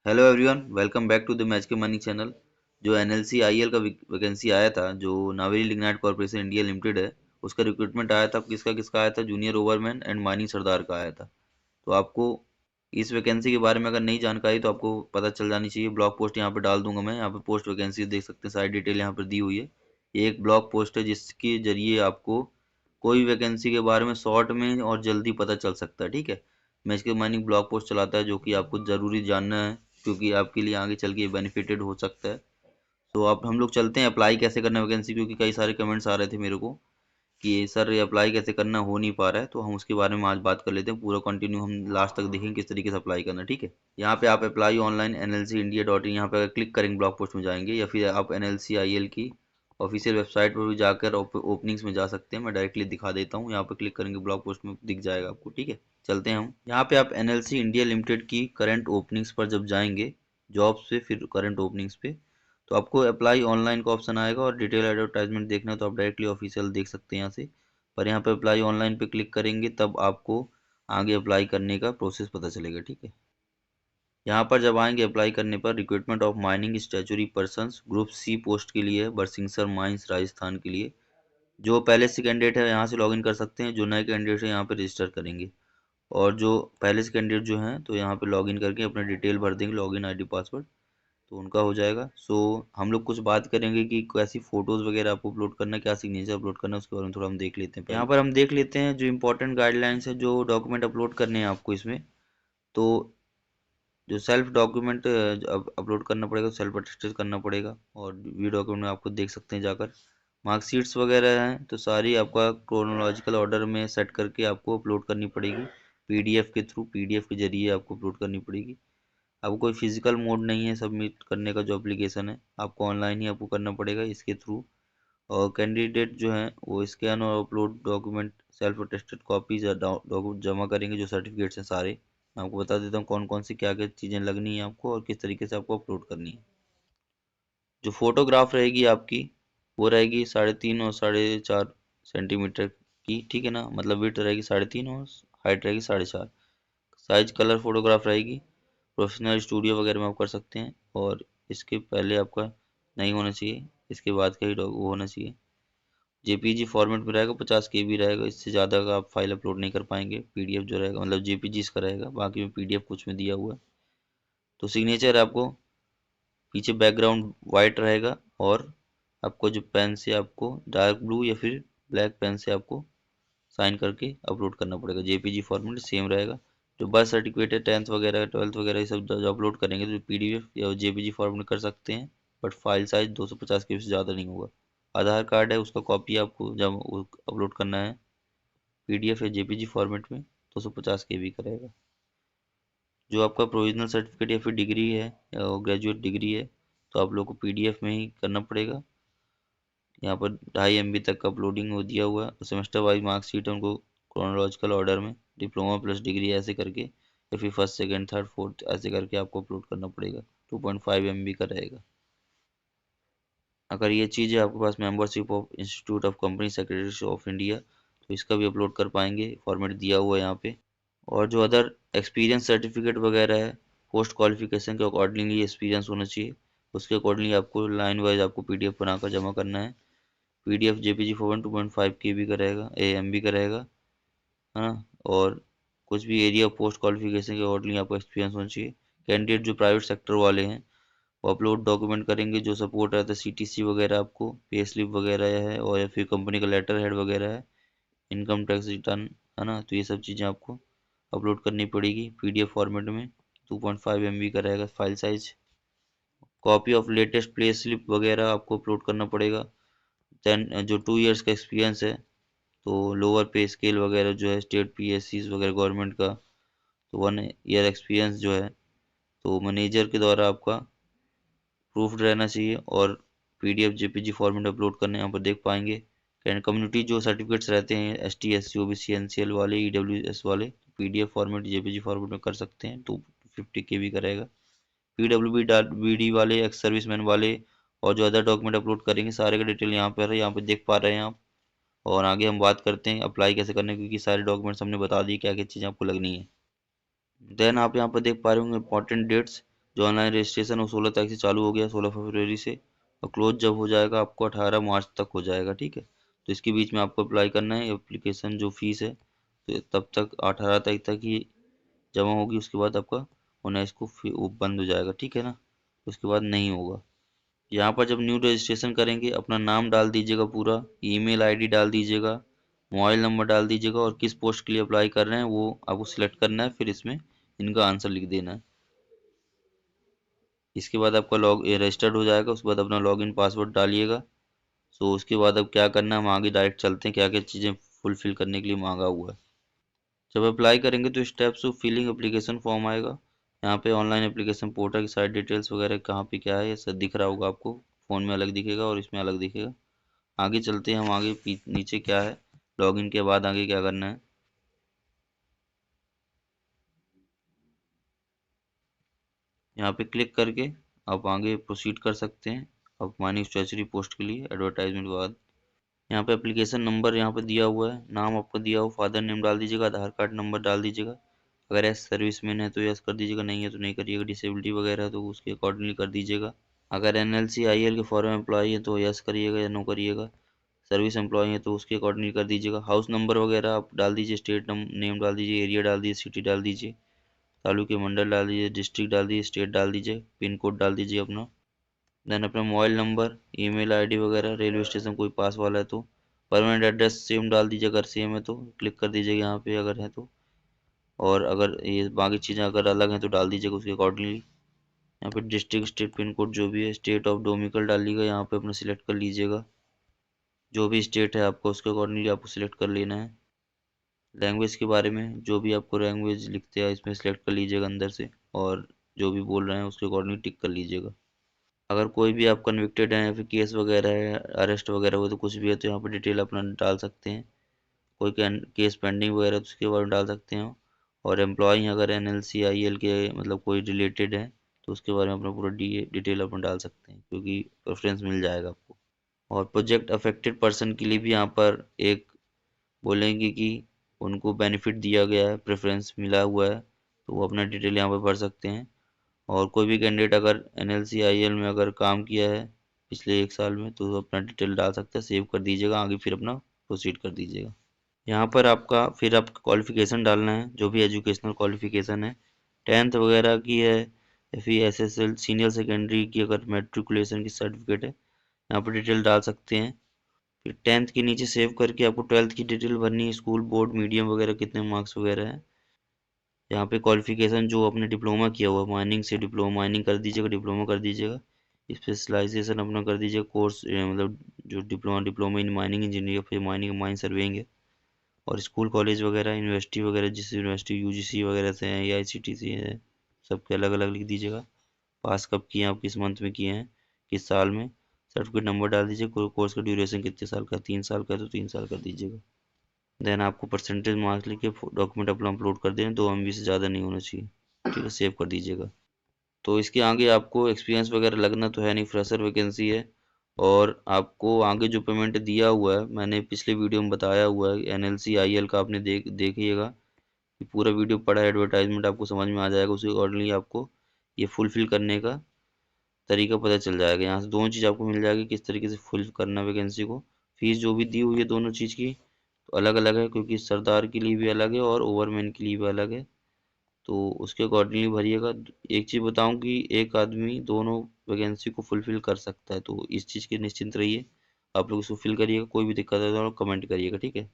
Hello everyone, welcome back to the match के money channel. जो NLC IL का vacancy आया था, जो Neyveli lignite corporation India limited है, उसका रिक्रूटमेंट आया था। किसका किसका आया था? Junior overman and mining sardar का आया था। तो आपको इस वैकेंसी के बारे में अगर नई जानकारी तो आपको पता चल जानी चाहिए। ब्लॉग पोस्ट यहाँ पे डाल दूंगा मैं। यहाँ पे पोस्ट वैकेंसी देख सकते हैं, सारी डिटेल यहाँ पर दी हुई है। ये एक ब्लॉग पोस्ट है जिसके जरिए आपको कोई वैकेंसी के बारे में शॉर्ट में और जल्दी पता चल सकता है। ठीक है, मैच के माइनिंग ब्लॉग पोस्ट चलाता है, जो कि आपको ज़रूरी जानना है, क्योंकि आपके लिए आगे चल के बेनिफिटेड हो सकता है। तो आप हम लोग चलते हैं अप्लाई कैसे करना है वैकेंसी, क्योंकि कई सारे कमेंट्स आ रहे थे मेरे को कि सर ये अप्लाई कैसे करना, हो नहीं पा रहा है। तो हम उसके बारे में आज बात कर लेते हैं। पूरा कंटिन्यू हम लास्ट तक देखेंगे किस तरीके से अप्लाई करना है। ठीक है, यहाँ पे आप अप्लाई ऑनलाइन NLC India.in यहाँ पे अगर क्लिक करेंगे ब्लॉग पोस्ट में जाएंगे, या फिर आप NLCIL की ऑफिशियल वेबसाइट पर भी जाकर ओपनिंग्स में जा सकते हैं। मैं डायरेक्टली दिखा देता हूँ, यहाँ पे क्लिक करेंगे ब्लॉग पोस्ट में दिख जाएगा आपको। ठीक है, चलते हैं हम। यहाँ पे आप NLC इंडिया लिमिटेड की करंट ओपनिंग्स पर जब जाएंगे, जॉब्स पे, फिर करंट ओपनिंग्स पे, तो आपको अप्लाई ऑनलाइन का ऑप्शन आएगा और डिटेल एडवर्टाइजमेंट देखना है तो आप डायरेक्टली ऑफिशियल देख सकते हैं यहाँ से। पर यहाँ पे अप्लाई ऑनलाइन पे क्लिक करेंगे तब आपको आगे अप्लाई करने का प्रोसेस पता चलेगा। ठीक है, यहाँ पर जब आएंगे अप्लाई करने पर, recruitment of mining statutory persons group C post के लिए है, बरसिंगसर माइंस राजस्थान के लिए। जो पहले से कैंडिडेट है यहाँ से लॉगिन कर सकते हैं, जो नए कैंडिडेट है यहाँ पे रजिस्टर करेंगे। और जो पहले से कैंडिडेट जो हैं तो यहाँ पे लॉगिन करके अपना डिटेल भर देंगे, लॉगिन आईडी पासवर्ड, तो उनका हो जाएगा। सो हम लोग कुछ बात करेंगे कि कैसी फोटोज़ वगैरह आपको अपलोड करना है, क्या सिग्नेचर अपलोड करना है, उसके बारे में थोड़ा हम देख लेते हैं। यहाँ पर हम देख लेते हैं जो इंपॉर्टेंट गाइडलाइंस है, जो डॉक्यूमेंट अपलोड करने हैं आपको इसमें। तो जो सेल्फ डॉक्यूमेंट अपलोड करना पड़ेगा, सेल्फ अटेस्टेड करना पड़ेगा। और वी डॉक्यूमेंट में आपको देख सकते हैं जाकर, मार्कशीट्स वगैरह हैं तो सारी आपका क्रोनोलॉजिकल ऑर्डर में सेट करके आपको अपलोड करनी पड़ेगी। पीडीएफ के थ्रू, पीडीएफ के जरिए आपको अपलोड करनी पड़ेगी। आपको कोई फिजिकल मोड नहीं है सबमिट करने का, जो एप्लीकेशन है आपको ऑनलाइन ही आपको करना पड़ेगा इसके थ्रू। और कैंडिडेट जो हैं वो स्कैन और upload document self attested copies document जमा करेंगे, जो सर्टिफिकेट्स हैं सारे। मैं आपको बता देता हूँ कौन कौन सी क्या क्या चीज़ें लगनी है आपको और किस तरीके से आपको अपलोड करनी है। जो फोटोग्राफ रहेगी आपकी, वो रहेगी 3.5 और 4.5 सेंटीमीटर की। ठीक है ना, मतलब विड्थ रहेगी 3.5 और हाइट रहेगी 4.5। साइज कलर फोटोग्राफ रहेगी। प्रोफेशनल स्टूडियो वगैरह में आप कर सकते हैं। और इसके पहले आपका नहीं होना चाहिए, इसके बाद का ही वो होना चाहिए। जेपीजी फॉर्मेट में रहेगा, 50 KB रहेगा, इससे ज़्यादा का आप फाइल अपलोड नहीं कर पाएंगे। पीडीएफ जो रहेगा, मतलब जेपीजी इसका रहेगा, बाकी में पीडीएफ कुछ में दिया हुआ है। तो सिग्नेचर आपको पीछे बैकग्राउंड वाइट रहेगा, और आपको जो पेन से आपको डार्क ब्लू या फिर ब्लैक पेन से आपको साइन करके अपलोड करना पड़ेगा। जेपीजी फॉर्मेट सेम रहेगा। जो बर्थ सर्टिफिकेट है, 10th वगैरह, 12th वगैरह, ये सब जो अपलोड करेंगे तो पीडीएफ या जेपीजी फॉर्मेट में कर सकते हैं। बट फाइल साइज 250 KB से ज़्यादा नहीं होगा। आधार कार्ड है, उसका कॉपी आपको जब अपलोड करना है पीडीएफ या जेपीजी फॉर्मेट में, 250 KB का रहेगा। जो आपका प्रोविजनल सर्टिफिकेट या फिर डिग्री है, या ग्रेजुएट डिग्री है, तो आप लोग को पीडीएफ में ही करना पड़ेगा। यहाँ पर 2.5 MB तक का अपलोडिंग हो दिया हुआ है। सेमेस्टर वाइज मार्कशीट है उनको क्रोनोलॉजिकल ऑर्डर में, डिप्लोमा प्लस डिग्री ऐसे करके, या फिर फर्स्ट सेकंड थर्ड फोर्थ ऐसे करके आपको अपलोड करना पड़ेगा। 2.5 MB का रहेगा। अगर ये चीज़ है आपके पास, membership of institute of company secretary of India, तो इसका भी अपलोड कर पाएंगे, फॉर्मेट दिया हुआ है यहाँ पे। और जो अदर एक्सपीरियंस सर्टिफिकेट वगैरह है, पोस्ट क्वालिफिकेशन के अकॉर्डिंगली एक्सपीरियंस होना चाहिए, उसके अकॉर्डिंगली आपको लाइन वाइज आपको पीडीएफ बनाकर जमा करना है। पीडीएफ जेपीजी फॉर्मेट 2.5 KB का रहेगा, MB का रहेगा, है ना। और कुछ भी एरिया पोस्ट क्वालिफिकेशन के अकॉर्डिंगली आपको एक्सपीरियंस होना चाहिए। कैंडिडेट जो प्राइवेट सेक्टर वाले हैं वो अपलोड डॉक्यूमेंट करेंगे, जो सपोर्ट रहता है सीटीसी वगैरह, आपको पे स्लिप वगैरह है, और या फिर कंपनी का लेटर हेड वगैरह है, इनकम टैक्स रिटर्न, है ना। तो ये सब चीज़ें आपको अपलोड करनी पड़ेगी पीडीएफ फॉर्मेट में। 2.5 MB का रहेगा file size. Copy of latest pay slip वगैरह आपको अपलोड करना पड़ेगा। देन जो 2 इयर्स का एक्सपीरियंस है, तो लोअर पे स्केल वगैरह जो है स्टेट पीएससी वगैरह गवर्नमेंट का, तो 1 ईयर एक्सपीरियंस जो है, तो मैनेजर के द्वारा आपका प्रूफ्ड रहना चाहिए। और पीडीएफ जेपीजी फॉर्मेट अपलोड करने यहाँ पर देख पाएंगे। एंड कम्युनिटी जो सर्टिफिकेट्स रहते हैं, ST SC OBC NCL वाले, EWS वाले, पीडीएफ फॉर्मेट जेपीजी फॉर्मेट में कर सकते हैं। 250 KB का रहेगा। PWBD वाले, एक्स सर्विसमैन वाले, और जो अदर डॉक्यूमेंट अपलोड करेंगे सारे का डिटेल यहाँ पर है, यहाँ पे देख पा रहे हैं आप। और आगे हम बात करते हैं अप्लाई कैसे करने की, क्योंकि सारे डॉक्यूमेंट्स हमने बता दिए क्या क्या चीज़ें आपको लगनी है। देन आप यहाँ पर देख पा रहे होंगे इंपॉर्टेंट डेट्स। जो ऑनलाइन रजिस्ट्रेशन वो 16 तारीख से चालू हो गया, 16 फरवरी से, और क्लोज जब हो जाएगा आपको 18 मार्च तक हो जाएगा, ठीक है। तो इसके बीच में आपको अप्लाई करना है। एप्लीकेशन जो फीस है तो तब तक 18 तारीख तक ही जमा होगी, उसके बाद आपका 19 को वो बंद हो जाएगा, ठीक है ना। उसके बाद नहीं होगा। यहाँ पर जब न्यू रजिस्ट्रेशन करेंगे अपना नाम डाल दीजिएगा, पूरा ईमेल आईडी डाल दीजिएगा, मोबाइल नंबर डाल दीजिएगा, और किस पोस्ट के लिए अप्लाई कर रहे हैं वो आपको सिलेक्ट करना है, फिर इसमें इनका आंसर लिख देना है। इसके बाद आपका लॉग रजिस्टर्ड हो जाएगा, उसके बाद अपना लॉगिन पासवर्ड डालिएगा। सो उसके बाद अब क्या करना है, हम आगे डायरेक्ट चलते हैं क्या क्या चीज़ें फुलफिल करने के लिए मांगा हुआ है। जब अप्लाई करेंगे तो steps of filling application form आएगा। यहाँ पे ऑनलाइन एप्लीकेशन पोर्टल की सारी डिटेल्स वगैरह कहाँ पे क्या है ये सब दिख रहा होगा आपको। फ़ोन में अलग दिखेगा और इसमें अलग दिखेगा। आगे चलते हैं हम, आगे नीचे क्या है, लॉगिन के बाद आगे क्या करना है। यहाँ पे क्लिक करके आप आगे प्रोसीड कर सकते हैं। अब मानी स्टैचुरी पोस्ट के लिए एडवर्टाइजमेंट के बाद यहाँ पे एप्लीकेशन नंबर यहाँ पे दिया हुआ है, नाम आपका दिया हो, फादर नेम डाल दीजिएगा, आधार कार्ड नंबर डाल दीजिएगा। अगर एस सर्विसमैन है तो यस कर दीजिएगा, नहीं है तो नहीं करिएगा। डिसेबिलिटी वगैरह है तो उसके अकॉर्डिंगली कर दीजिएगा। अगर एनएलसी आईएल के फॉरम एम्प्लॉई है तो यस करिएगा या नो करिएगा। सर्विस एम्प्लॉई है तो उसके अकॉर्डिंगली कर दीजिएगा। हाउस नंबर वगैरह आप डाल दीजिए, स्टेट नेम डाल दीजिए, एरिया डाल दीजिए, सिटी डाल दीजिए, तालुके मंडल डाल दीजिए, डिस्ट्रिक्ट डाल दीजिए, स्टेट डाल दीजिए, पिन कोड डाल दीजिए अपना। देन अपना मोबाइल नंबर, ईमेल आईडी वगैरह, रेलवे स्टेशन कोई पास वाला है तो परमानेंट एड्रेस सेम डाल दीजिए, अगर सेम है तो क्लिक कर दीजिएगा यहाँ पे अगर है तो। और अगर ये बाकी चीज़ें अगर अलग हैं तो डाल दीजिएगा उसके अकॉर्डिंगली। यहाँ पे डिस्ट्रिक्ट स्टेट पिन कोड जो भी है, स्टेट ऑफ डोमिकल डालिएगा यहाँ पे अपना सिलेक्ट कर लीजिएगा। जो भी स्टेट है आपको उसके अकॉर्डिंगली आपको सिलेक्ट कर लेना है। लैंग्वेज के बारे में जो भी आपको लैंग्वेज लिखते हैं इसमें सिलेक्ट कर लीजिएगा अंदर से, और जो भी बोल रहे हैं उसके अकॉर्डिंगली टिक कर लीजिएगा। अगर कोई भी आप कन्विक्टेड हैं या फिर केस वगैरह है, अरेस्ट वगैरह हो तो कुछ भी है तो यहाँ पर डिटेल अपना डाल सकते हैं। कोई केस पेंडिंग वगैरह है तो उसके बारे में डाल सकते हैं। और एम्प्लॉय अगर एनएलसी आईएल के मतलब कोई रिलेटेड है तो उसके बारे में अपना पूरा डिटेल अपना डाल सकते हैं, क्योंकि रेफरेंस मिल जाएगा आपको। और प्रोजेक्ट अफेक्टेड पर्सन के लिए भी यहाँ पर एक बोलेंगे कि उनको बेनिफिट दिया गया है, प्रेफरेंस मिला हुआ है, तो वो अपना डिटेल यहाँ पर भर सकते हैं। और कोई भी कैंडिडेट अगर एनएलसी आईएल में अगर काम किया है पिछले 1 साल में तो अपना डिटेल डाल सकता है, सेव कर दीजिएगा, आगे फिर अपना प्रोसीड कर दीजिएगा। यहाँ पर आपका फिर आपका क्वालिफिकेशन डालना है, जो भी एजुकेशनल क्वालिफिकेशन है, 10th वगैरह की है या फिर एसएसएल सीनियर सेकेंडरी की, अगर मेट्रिकुलेशन की सर्टिफिकेट है यहाँ पर डिटेल डाल सकते हैं। फिर 10th के नीचे सेव करके आपको 12th की डिटेल भरनी है, स्कूल बोर्ड मीडियम वगैरह कितने मार्क्स वगैरह है। यहाँ पे क्वालिफिकेशन जो आपने डिप्लोमा किया हुआ, माइनिंग से डिप्लोमा माइनिंग कर दीजिएगा, डिप्लोमा कर दीजिएगा। स्पेशलाइजेशन अपना कर दीजिएगा, कोर्स मतलब जो diploma diploma in mining engineering, फिर माइनिंग माइन सर्वेइंग है। और स्कूल कॉलेज वगैरह यूनिवर्सिटी वगैरह, जिस यूनिवर्सिटी यूजीसी वगैरह से हैं या आईसीटीसी है, सबके अलग अलग लिख दीजिएगा। पास कब किए हैं आप, किस मंथ में किए हैं, किस साल में। सर्टिफिकेट नंबर डाल दीजिए। कोर्स का ड्यूरेशन कितने साल का, 3 साल का है तो 3 साल कर दीजिएगा। देन आपको परसेंटेज मार्क्स लिख के डॉक्यूमेंट अपना अपलोड कर देना, 2 MB से ज़्यादा नहीं होना चाहिए, ठीक है, सेव कर दीजिएगा। तो इसके आगे आपको एक्सपीरियंस वगैरह लगना तो है नहीं, फ्रेशर वैकेंसी है। और आपको आगे जो पेमेंट दिया हुआ है मैंने पिछले वीडियो में बताया हुआ है, एनएलसी आईएल का आपने देखिएगा कि पूरा वीडियो पड़ा है, एडवर्टाइजमेंट आपको समझ में आ जाएगा, उसी अकॉर्डिंगली आपको ये फुलफिल करने का तरीका पता चल जाएगा। यहाँ से दोनों चीज़ आपको मिल जाएगी, किस तरीके से फुल करना वैकेंसी को। फीस जो भी दी हुई है दोनों चीज़ की तो अलग अलग है, क्योंकि सरदार के लिए भी अलग है और ओवरमैन के लिए भी अलग है, तो उसके अकॉर्डिंगली भरिएगा। एक चीज़ बताऊं कि एक आदमी दोनों वैकेंसी को फुलफिल कर सकता है, तो इस चीज़ की निश्चिंत रहिए। आप लोग इसको फिल करिएगा, कोई भी दिक्कत है तो कमेंट करिएगा, ठीक है।